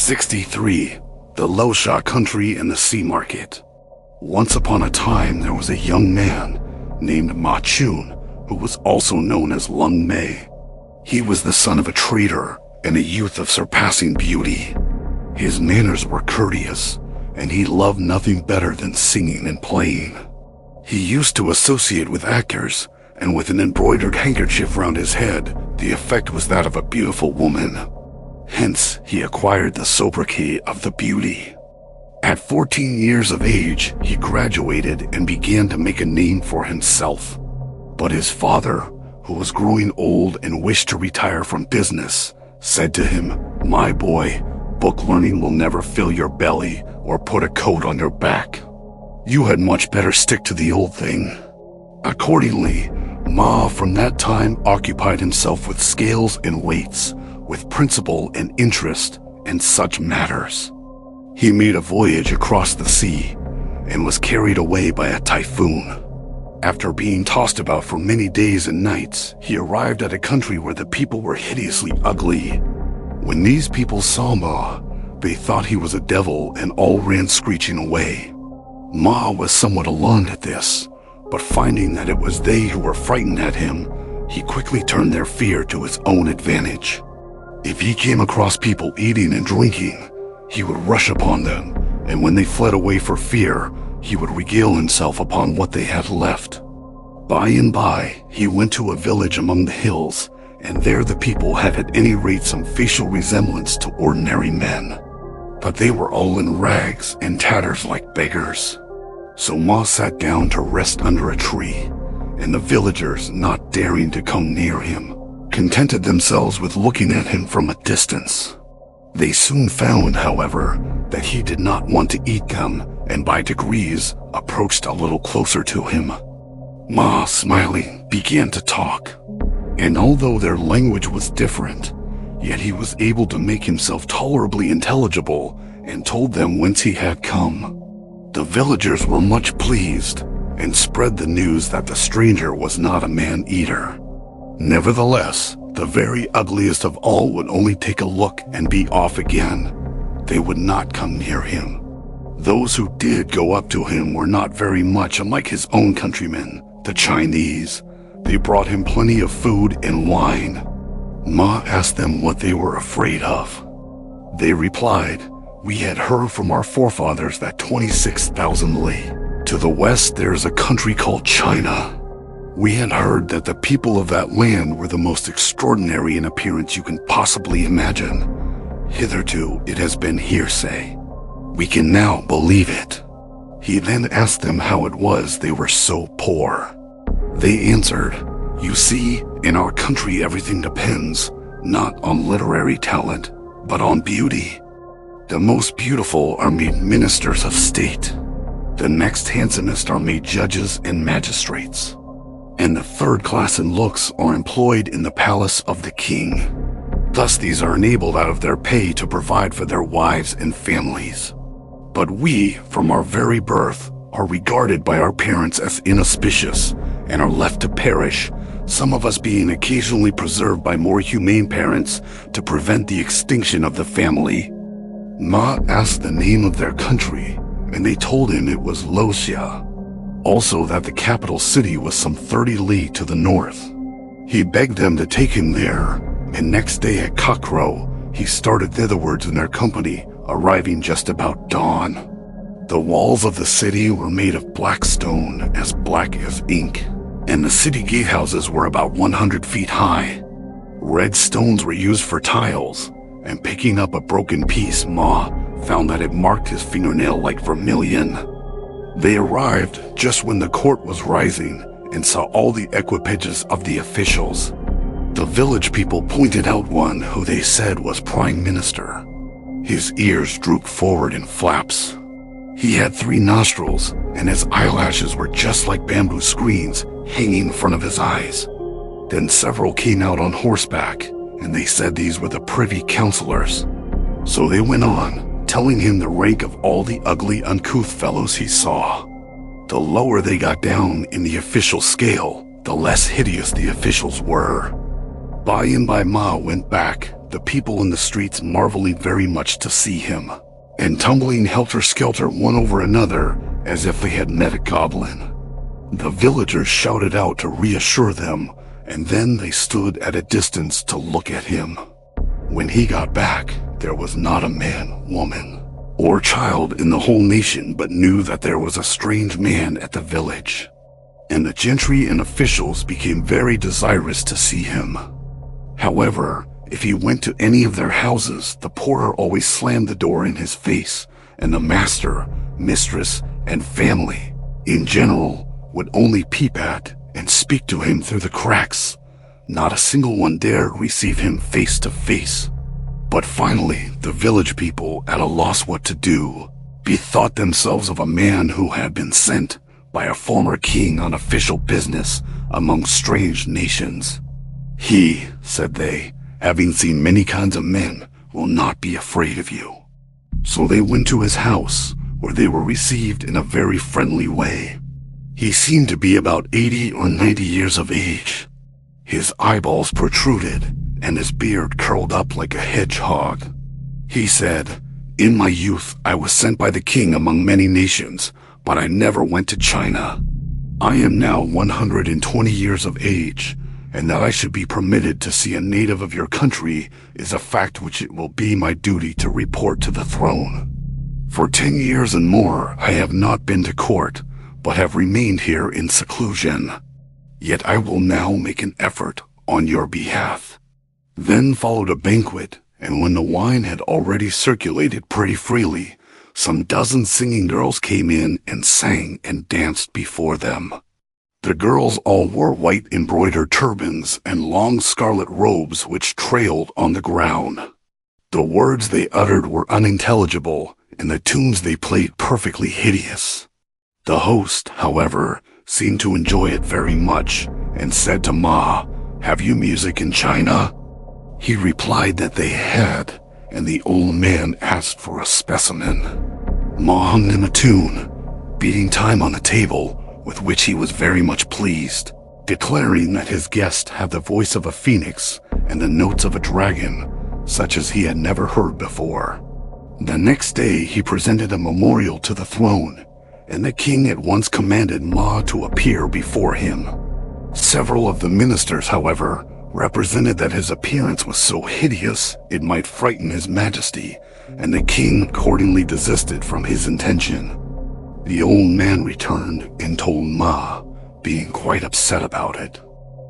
63. The Losha country and the sea market. Once upon a time, there was a young man named Ma Chun, who was also known as Lung Mei. He was the son of a trader and a youth of surpassing beauty. His manners were courteous, and he loved nothing better than singing and playing. He used to associate with actors, and with an embroidered handkerchief round his head, the effect was that of a beautiful woman. Hence, he acquired the sobriquet of the Beauty. At 14 years of age, he graduated and began to make a name for himself. But his father, who was growing old and wished to retire from business, said to him, "My boy, book learning will never fill your belly or put a coat on your back. You had much better stick to the old thing." Accordingly, Ma from that time occupied himself with scales and weights, with principle and interest in such matters. He made a voyage across the sea and was carried away by a typhoon. After being tossed about for many days and nights, he arrived at a country where the people were hideously ugly. When these people saw Ma, they thought he was a devil and all ran screeching away. Ma was somewhat alarmed at this, but finding that it was they who were frightened at him, he quickly turned their fear to his own advantage. If he came across people eating and drinking, he would rush upon them, and when they fled away for fear, he would regale himself upon what they had left. By and by, he went to a village among the hills, and there the people had at any rate some facial resemblance to ordinary men. But they were all in rags and tatters like beggars. So Ma sat down to rest under a tree, and the villagers, not daring to come near him, contented themselves with looking at him from a distance. They soon found, however, that he did not want to eat them, and by degrees approached a little closer to him. Ma, smiling, began to talk, and although their language was different, yet he was able to make himself tolerably intelligible and told them whence he had come. The villagers were much pleased and spread the news that the stranger was not a man-eater. Nevertheless, the very ugliest of all would only take a look and be off again. They would not come near him. Those who did go up to him were not very much unlike his own countrymen, the Chinese. They brought him plenty of food and wine. Ma asked them what they were afraid of. They replied, "We had heard from our forefathers that 26,000 li to the west there is a country called China. We had heard that the people of that land were the most extraordinary in appearance you can possibly imagine. Hitherto it has been hearsay. We can now believe it." He then asked them how it was they were so poor. They answered, "You see, in our country everything depends, not on literary talent, but on beauty. The most beautiful are made ministers of state. The next handsomest are made judges and magistrates. And the third class in looks are employed in the palace of the king. Thus these are enabled out of their pay to provide for their wives and families. But we, from our very birth, are regarded by our parents as inauspicious and are left to perish, some of us being occasionally preserved by more humane parents to prevent the extinction of the family." Ma asked the name of their country, and they told him it was Losha. Also that the capital city was some 30 li to the north. He begged them to take him there, and next day at cockcrow, he started thitherwards in their company, arriving just about dawn. The walls of the city were made of black stone, as black as ink, and the city gatehouses were about 100 feet high. Red stones were used for tiles, and picking up a broken piece, Ma found that it marked his fingernail like vermilion. They arrived just when the court was rising and saw all the equipages of the officials. The village people pointed out one who they said was Prime Minister. His ears drooped forward in flaps. He had 3 nostrils, and his eyelashes were just like bamboo screens hanging in front of his eyes. Then several came out on horseback, and they said these were the privy councillors. So they went on, telling him the rank of all the ugly, uncouth fellows he saw. The lower they got down in the official scale, the less hideous the officials were. By and by Ma went back, the people in the streets marveling very much to see him, and tumbling helter-skelter one over another as if they had met a goblin. The villagers shouted out to reassure them, and then they stood at a distance to look at him. When he got back, there was not a man, woman, or child in the whole nation but knew that there was a strange man at the village, and the gentry and officials became very desirous to see him. However, if he went to any of their houses, the porter always slammed the door in his face, and the master, mistress, and family, in general, would only peep at and speak to him through the cracks. Not a single one dared receive him face to face. But finally, the village people, at a loss what to do, bethought themselves of a man who had been sent by a former king on official business among strange nations. He, said they, having seen many kinds of men, will not be afraid of you. So they went to his house, where they were received in a very friendly way. He seemed to be about 80 or 90 years of age. His eyeballs protruded, and his beard curled up like a hedgehog. He said, "In my youth I was sent by the king among many nations, but I never went to China. I am now 120 years of age, and that I should be permitted to see a native of your country is a fact which it will be my duty to report to the throne. For 10 years and more I have not been to court, but have remained here in seclusion. Yet I will now make an effort on your behalf." Then followed a banquet, and when the wine had already circulated pretty freely, some dozen singing girls came in and sang and danced before them. The girls all wore white embroidered turbans and long scarlet robes which trailed on the ground. The words they uttered were unintelligible, and the tunes they played perfectly hideous. The host, however, seemed to enjoy it very much, and said to Ma, "Have you music in China?" He replied that they had, and the old man asked for a specimen. Ma hung him a tune, beating time on the table, with which he was very much pleased, declaring that his guest had the voice of a phoenix and the notes of a dragon, such as he had never heard before. The next day he presented a memorial to the throne, and the king at once commanded Ma to appear before him. Several of the ministers, however, represented that his appearance was so hideous it might frighten his majesty, and the king accordingly desisted from his intention. The old man returned and told Ma, being quite upset about it.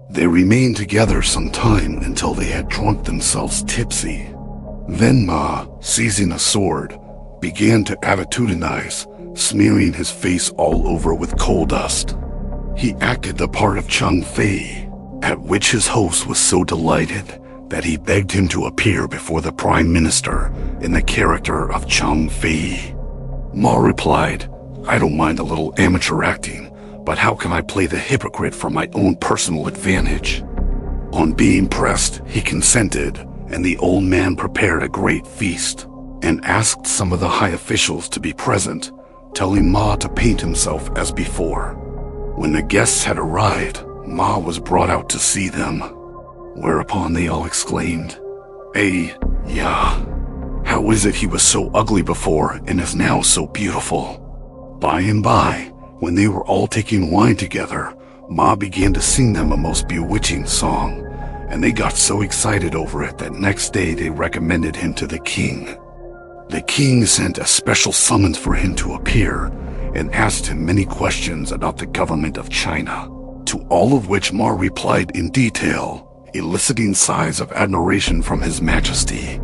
They remained together some time until they had drunk themselves tipsy. Then Ma, seizing a sword, began to attitudize, smearing his face all over with coal dust. He acted the part of Chang Fei, at which his host was so delighted that he begged him to appear before the prime minister in the character of Chang Fei. Ma replied, "I don't mind a little amateur acting, but how can I play the hypocrite for my own personal advantage?" On being pressed, he consented, and the old man prepared a great feast, and asked some of the high officials to be present, telling Ma to paint himself as before. When the guests had arrived, Ma was brought out to see them, whereupon they all exclaimed, yeah, how is it he was so ugly before and is now so beautiful?" By and by, when they were all taking wine together, Ma began to sing them a most bewitching song, and they got so excited over it that next day they recommended him to the king. The king sent a special summons for him to appear and asked him many questions about the government of China, to all of which Ma replied in detail, eliciting sighs of admiration from his majesty.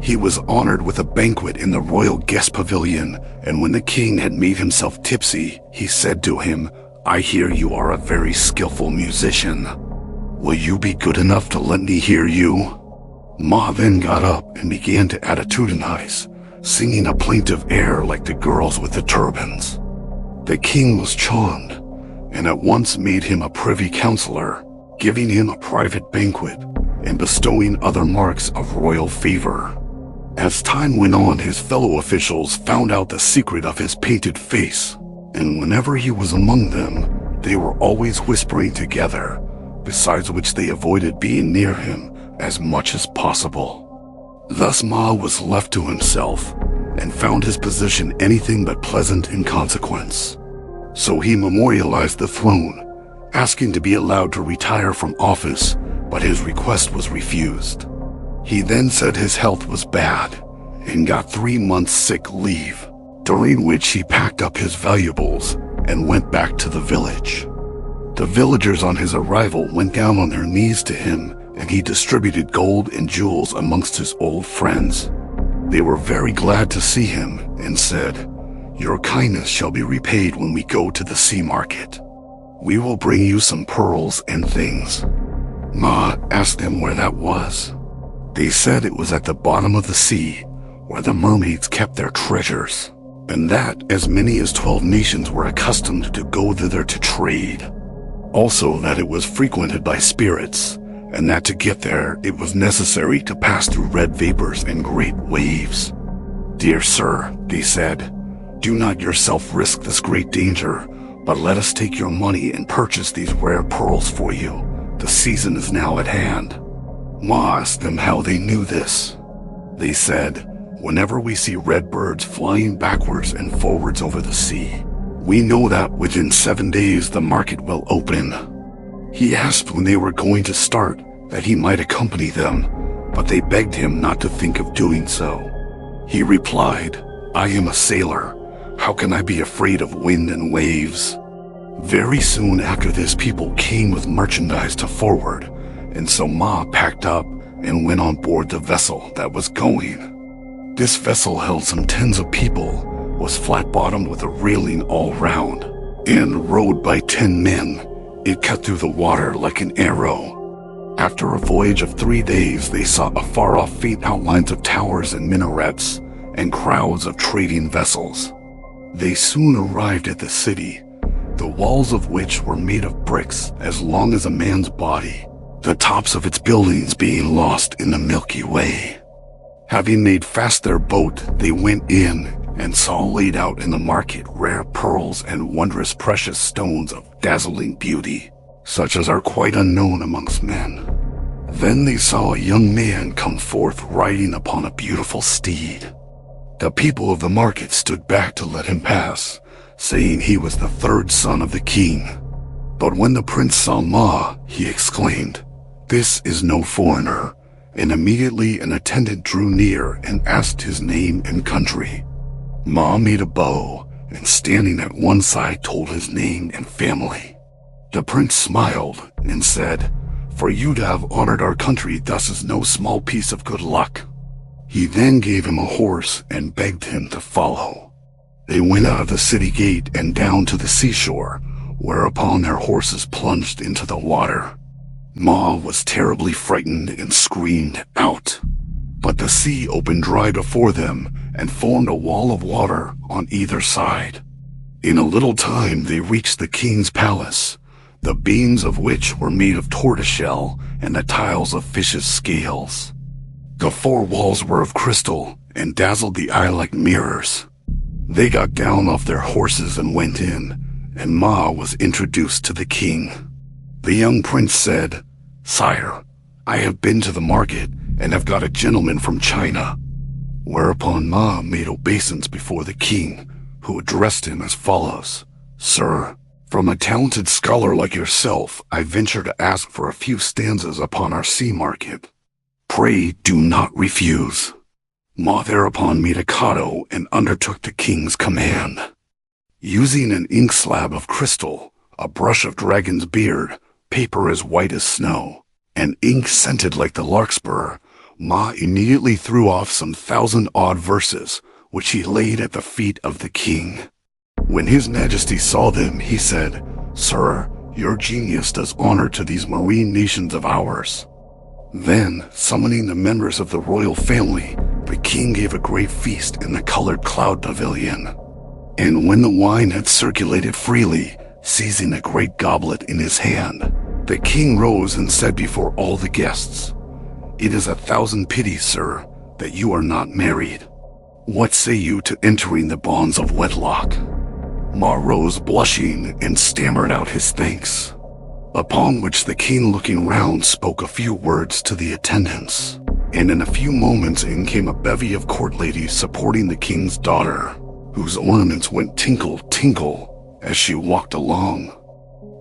He was honored with a banquet in the royal guest pavilion, and when the king had made himself tipsy, he said to him, "I hear you are a very skillful musician. Will you be good enough to let me hear you?" Ma then got up and began to attitudize, singing a plaintive air like the girls with the turbans. The king was charmed, and at once made him a privy councillor, giving him a private banquet, and bestowing other marks of royal favor. As time went on, his fellow officials found out the secret of his painted face, and whenever he was among them, they were always whispering together, besides which they avoided being near him as much as possible. Thus Ma was left to himself and found his position anything but pleasant in consequence. So he memorialized the throne, asking to be allowed to retire from office, but his request was refused. He then said his health was bad and got 3 months sick leave, during which he packed up his valuables and went back to the village. The villagers on his arrival went down on their knees to him, and he distributed gold and jewels amongst his old friends. They were very glad to see him and said, "Your kindness shall be repaid when we go to the sea market. We will bring you some pearls and things." Ma asked them where that was. They said it was at the bottom of the sea, where the mermaids kept their treasures, and that as many as 12 nations were accustomed to go thither to trade. Also that it was frequented by spirits, and that to get there it was necessary to pass through red vapors and great waves. "Dear sir," they said, "do not yourself risk this great danger, but let us take your money and purchase these rare pearls for you. The season is now at hand." Ma asked them how they knew this. They said, "Whenever we see red birds flying backwards and forwards over the sea, we know that within 7 days the market will open." He asked when they were going to start that he might accompany them, but they begged him not to think of doing so. He replied, "I am a sailor. How can I be afraid of wind and waves?" Very soon after this, people came with merchandise to forward, and so Ma packed up and went on board the vessel that was going. This vessel held some tens of people, was flat-bottomed with a railing all round, and rowed by 10 men. It cut through the water like an arrow. After a voyage of 3 days, they saw afar off faint outlines of towers and minarets, and crowds of trading vessels. They soon arrived at the city, the walls of which were made of bricks as long as a man's body, the tops of its buildings being lost in the Milky Way. Having made fast their boat, they went in and saw laid out in the market rare pearls and wondrous precious stones of dazzling beauty, such as are quite unknown amongst men. Then they saw a young man come forth riding upon a beautiful steed. The people of the market stood back to let him pass, saying he was the 3rd son of the king. But when the prince saw Ma, he exclaimed, "This is no foreigner," and immediately an attendant drew near and asked his name and country. Ma made a bow, and standing at one side told his name and family. The prince smiled and said, "For you to have honored our country thus is no small piece of good luck." He then gave him a horse and begged him to follow. They went out of the city gate and down to the seashore, whereupon their horses plunged into the water. Ma was terribly frightened and screamed out. But the sea opened dry before them and formed a wall of water on either side. In a little time they reached the king's palace, the beams of which were made of tortoiseshell and the tiles of fishes' scales. The 4 walls were of crystal and dazzled the eye like mirrors. They got down off their horses and went in, and Ma was introduced to the king. The young prince said, "Sire, I have been to the market and have got a gentleman from China." Whereupon Ma made obeisance before the king, who addressed him as follows: "Sir, from a talented scholar like yourself, I venture to ask for a few stanzas upon our sea market. Pray do not refuse." Ma thereupon made a cotto and undertook the king's command. Using an ink slab of crystal, a brush of dragon's beard, paper as white as snow, and ink scented like the larkspur, Ma immediately threw off some 1,000-odd verses, which he laid at the feet of the king. When his majesty saw them, he said, "Sir, your genius does honor to these marine nations of ours." Then, summoning the members of the royal family, the king gave a great feast in the colored cloud pavilion. And when the wine had circulated freely, seizing a great goblet in his hand, the king rose and said before all the guests, "It is 1,000 pities, sir, that you are not married. What say you to entering the bonds of wedlock?" Ma rose blushing and stammered out his thanks. Upon which the king, looking round, spoke a few words to the attendants. and in a few moments in came a bevy of court ladies supporting the king's daughter, whose ornaments went tinkle, tinkle as she walked along.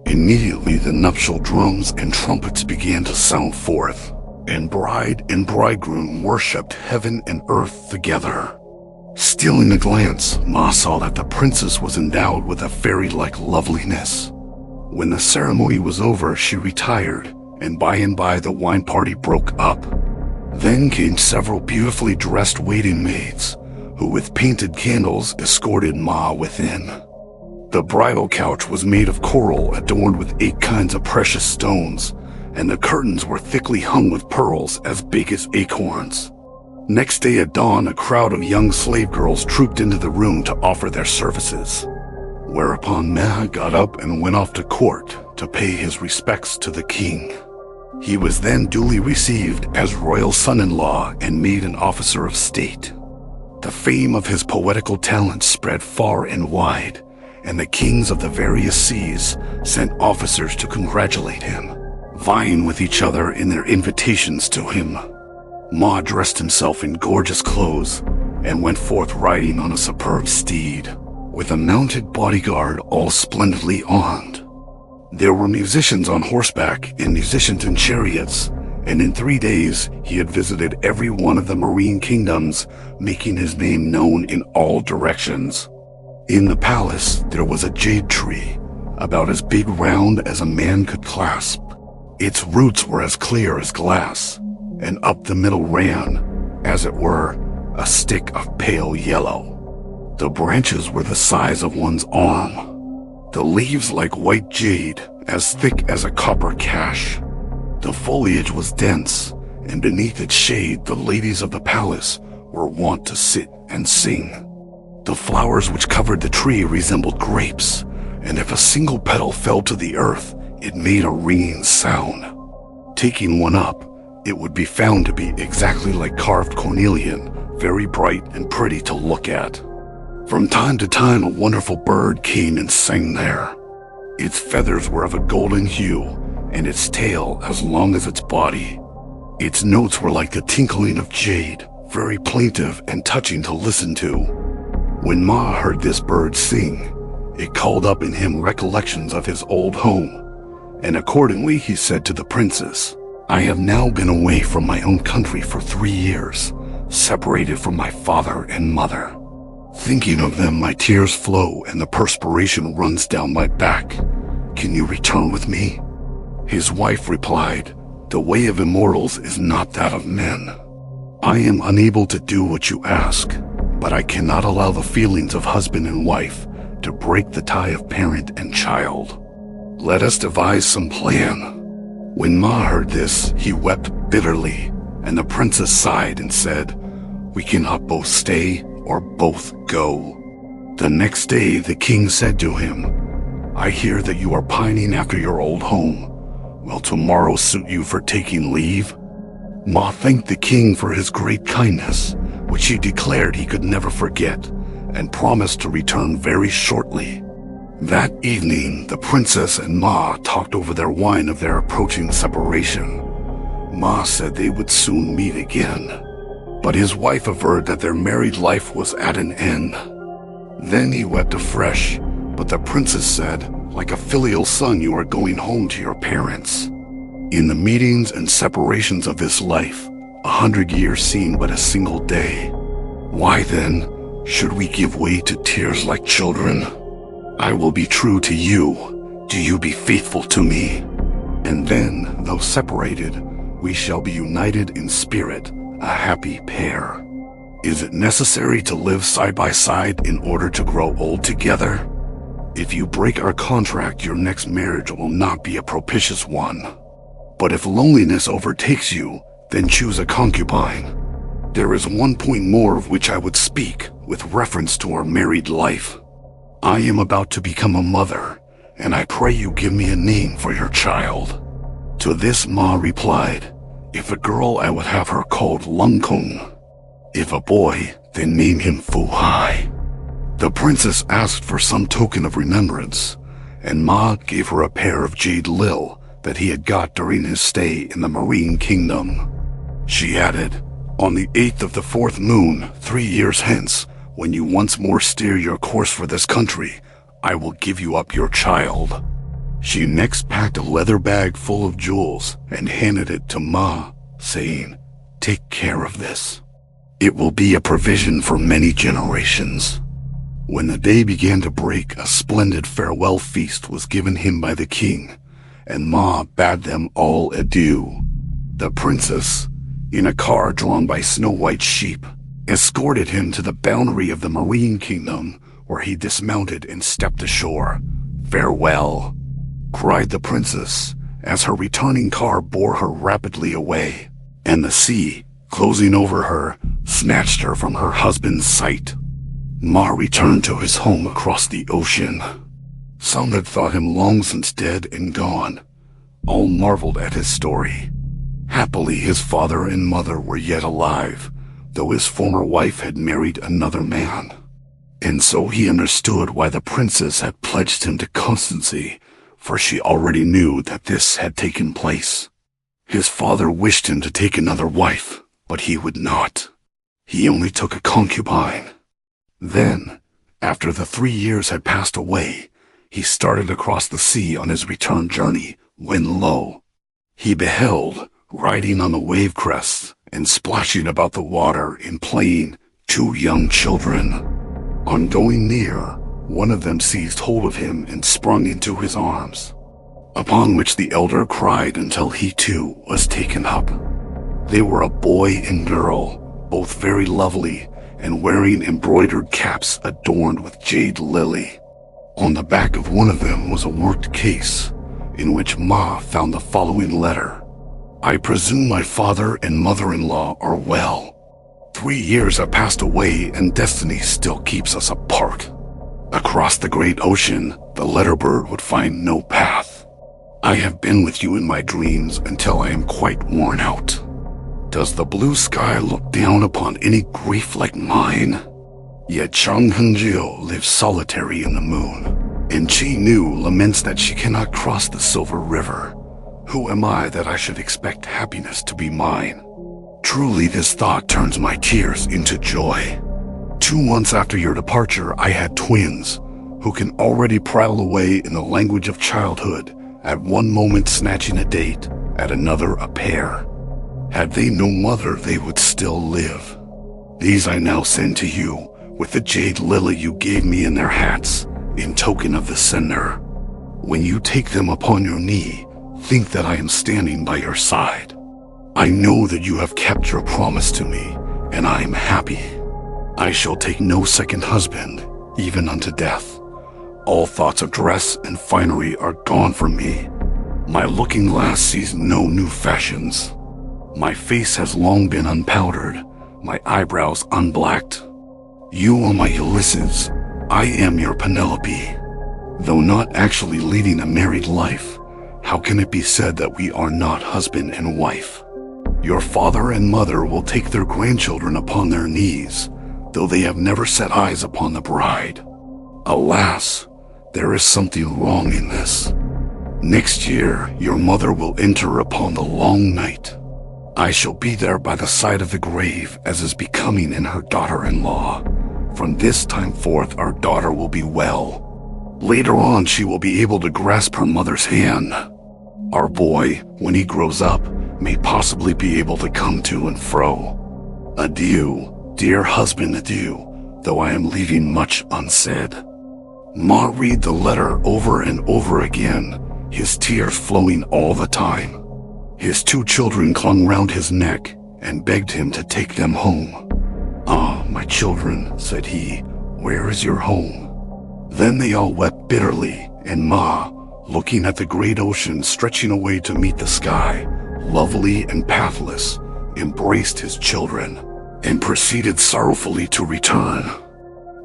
Immediately the nuptial drums and trumpets began to sound forth, and bride and bridegroom worshipped heaven and earth together. Stealing a glance, Ma saw that the princess was endowed with a fairy-like loveliness. When the ceremony was over, she retired, and by the wine party broke up. Then came several beautifully dressed waiting maids, who with painted candles escorted Ma within. The bridal couch was made of coral adorned with 8 kinds of precious stones, and the curtains were thickly hung with pearls as big as acorns. Next day at dawn, a crowd of young slave girls trooped into the room to offer their services, whereupon Ma got up and went off to court to pay his respects to the king. He was then duly received as royal son-in-law and made an officer of state. The fame of his poetical talent spread far and wide, and the kings of the various seas sent officers to congratulate him, vying with each other in their invitations to him. Ma dressed himself in gorgeous clothes and went forth riding on a superb steed, with a mounted bodyguard all splendidly armed. There were musicians on horseback and musicians in chariots, and in 3 days he had visited every one of the marine kingdoms, making his name known in all directions. In the palace there was a jade tree, about as big round as a man could clasp. Its roots were as clear as glass, and up the middle ran, as it were, a stick of pale yellow. The branches were the size of one's arm, the leaves like white jade, as thick as a copper cash. The foliage was dense, and beneath its shade the ladies of the palace were wont to sit and sing. The flowers which covered the tree resembled grapes, and if a single petal fell to the earth, it made a ringing sound. Taking one up, it would be found to be exactly like carved cornelian, very bright and pretty to look at. From time to time a wonderful bird came and sang there. Its feathers were of a golden hue, and its tail as long as its body. Its notes were like the tinkling of jade, very plaintive and touching to listen to. When Ma heard this bird sing, it called up in him recollections of his old home, and accordingly he said to the princess, "I have now been away from my own country for 3 years, separated from my father and mother. Thinking of them, my tears flow and the perspiration runs down my back. Can you return with me?" His wife replied, "The way of immortals is not that of men. I am unable to do what you ask, but I cannot allow the feelings of husband and wife to break the tie of parent and child. Let us devise some plan." When Ma heard this, he wept bitterly, and the princess sighed and said, "We cannot both stay or both go." The next day the king said to him, "I hear that you are pining after your old home. Will tomorrow suit you for taking leave?" Ma thanked the king for his great kindness, which he declared he could never forget, and promised to return very shortly. That evening, the princess and Ma talked over their wine of their approaching separation. Ma said they would soon meet again, but his wife averred that their married life was at an end. Then he wept afresh, but the princess said, "Like a filial son, you are going home to your parents." In the meetings and separations of this life, 100 years seem but a single day. Why then should we give way to tears like children? I will be true to you. Do you be faithful to me? And then, though separated, we shall be united in spirit, a happy pair. Is it necessary to live side by side in order to grow old together? If you break our contract, your next marriage will not be a propitious one. But if loneliness overtakes you, then choose a concubine. There is one point more of which I would speak with reference to our married life. I am about to become a mother, and I pray you give me a name for your child." To this Ma replied, "If a girl, I would have her called Lung Kung. If a boy, then name him Fu Hai." The princess asked for some token of remembrance, and Ma gave her a pair of jade lil that he had got during his stay in the Marine Kingdom. She added, On the 8th of the 4th moon, 3 years hence, when you once more steer your course for this country, I will give you up your child." She next packed a leather bag full of jewels and handed it to Ma, saying, "Take care of this. It will be a provision for many generations." When the day began to break, a splendid farewell feast was given him by the king, and Ma bade them all adieu. The princess, in a car drawn by snow-white sheep, escorted him to the boundary of the marine kingdom, where he dismounted and stepped ashore. "Farewell," cried the princess, as her returning car bore her rapidly away, and the sea, closing over her, snatched her from her husband's sight. Ma returned to his home across the ocean. Some had thought him long since dead and gone. All marveled at his story. Happily, his father and mother were yet alive, though his former wife had married another man. And so he understood why the princess had pledged him to constancy, for she already knew that this had taken place. His father wished him to take another wife, but he would not. He only took a concubine. Then, after the 3 years had passed away, he started across the sea on his return journey, when lo, he beheld, riding on the wave crests and splashing about the water and playing, 2 young children. On going near, one of them seized hold of him and sprung into his arms, upon which the elder cried until he too was taken up. They were a boy and girl, both very lovely, and wearing embroidered caps adorned with jade lily. On the back of one of them was a worked case, in which Ma found the following letter. "I presume my father and mother-in-law are well. 3 years have passed away and destiny still keeps us apart. Across the great ocean, the letter-bird would find no path. I have been with you in my dreams until I am quite worn out. Does the blue sky look down upon any grief like mine? Yet Chang Hengjiu lives solitary in the moon, and Qi Nu laments that she cannot cross the silver river. Who am I that I should expect happiness to be mine? Truly this thought turns my tears into joy. 2 months after your departure, I had twins, who can already prattle away in the language of childhood, at one moment snatching a date, at another a pear. Had they no mother, they would still live. These I now send to you, with the jade lily you gave me in their hats, in token of the sender. When you take them upon your knee, think that I am standing by your side. I know that you have kept your promise to me, and I am happy. I shall take no second husband, even unto death. All thoughts of dress and finery are gone from me. My looking glass sees no new fashions. My face has long been unpowdered, my eyebrows unblacked. You are my Ulysses, I am your Penelope. Though not actually leading a married life, how can it be said that we are not husband and wife? Your father and mother will take their grandchildren upon their knees, though they have never set eyes upon the bride. Alas, there is something wrong in this. Next year, your mother will enter upon the long night. I shall be there by the side of the grave, as is becoming in her daughter-in-law. From this time forth, our daughter will be well. Later on, she will be able to grasp her mother's hand. Our boy, when he grows up, may possibly be able to come to and fro. Adieu, dear husband, adieu, though I am leaving much unsaid." Ma read the letter over and over again, his tears flowing all the time. His 2 children clung round his neck and begged him to take them home. "Ah, my children," said he, "where is your home?" Then they all wept bitterly, and Ma, looking at the great ocean stretching away to meet the sky, lovely and pathless, embraced his children, and proceeded sorrowfully to return.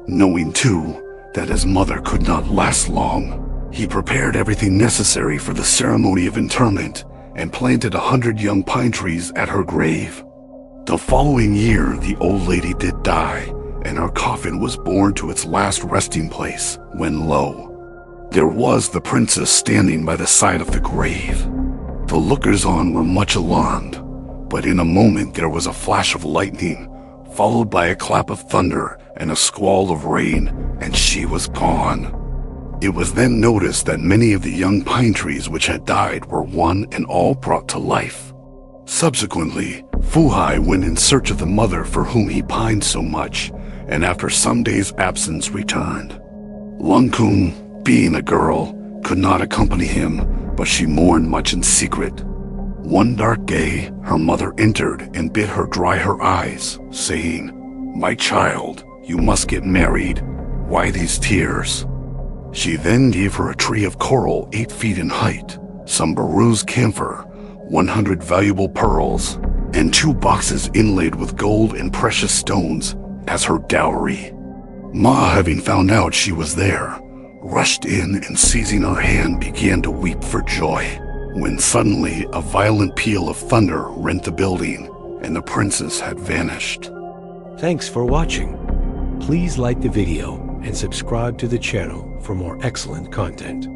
Knowing, too, that his mother could not last long, he prepared everything necessary for the ceremony of interment and planted 100 young pine trees at her grave. The following year, the old lady did die, and her coffin was borne to its last resting place, when lo, there was the princess standing by the side of the grave. The lookers-on were much alarmed, But in a moment there was a flash of lightning, followed by a clap of thunder and a squall of rain, and she was gone. It was then noticed that many of the young pine trees which had died were one and all brought to life. Subsequently, Fuhai went in search of the mother for whom he pined so much, and after some days' absence returned. Lung Kun, being a girl, could not accompany him, but she mourned much in secret. One dark day, her mother entered and bid her dry her eyes, saying, "My child, you must get married. Why these tears?" She then gave her a tree of coral 8 feet in height, some Baru's camphor, 100 valuable pearls, and 2 boxes inlaid with gold and precious stones as her dowry. Ma, having found out she was there, rushed in and seizing her hand began to weep for joy, when suddenly a violent peal of thunder rent the building and the princess had vanished. Thanks for watching. Please like the video and subscribe to the channel for more excellent content.